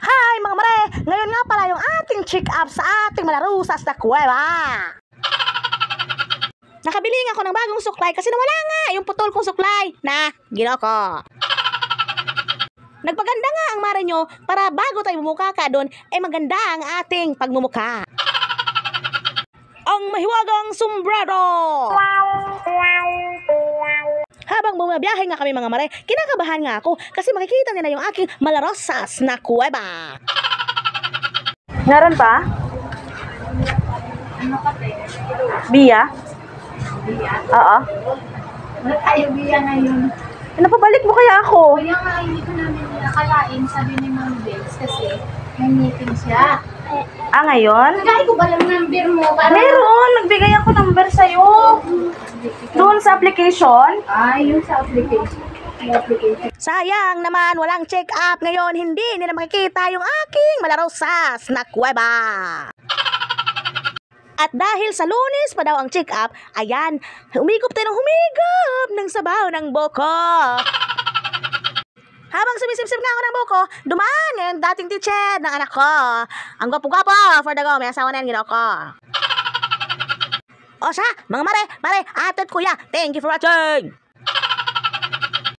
Hi mga mare! Ngayon nga pala yung ating check-up sa ating malarusas na kuweba. Nakabili nga ako ng bagong suklay kasi nawala nga yung putol kong suklay na ginoko. Nagpaganda nga ang mare nyo para bago tayo bumuka ka doon, maganda ang ating pagmumuka. Ang mahiwagang sombrero! Habang bumabiyahe nga kami mga mare, kinakabahan nga ako kasi makikita nila yung aking malarosas na kuweba. Ngaron pa? Ano kasi? Biya? Biya? Oo. Wala tayo biya ngayon. Napabalik mo kaya ako? Kaya nga hindi ko namin nakalain, sabi ni Ma'am Bels kasi may meeting siya. Ngayon? Nagay ko ba lang number mo? Meron! Nagbigay ako number sa'yo. Doon sa application. Yung sa application. Sayang naman, walang check-up ngayon. Hindi nila makikita yung aking malarosas na kuweba. At dahil sa Lunes pa daw ang check-up, ayan, humigop tayo ng humigop ng sabaw ng buko. Habang sumisip-sip nga ako ng buko, dumaan ngayon dating teacher ng anak ko. Ang gwapo-gwapo, for the go, may asawa na yan, ginoko. O siya, mga mare, atet kuya, thank you for watching.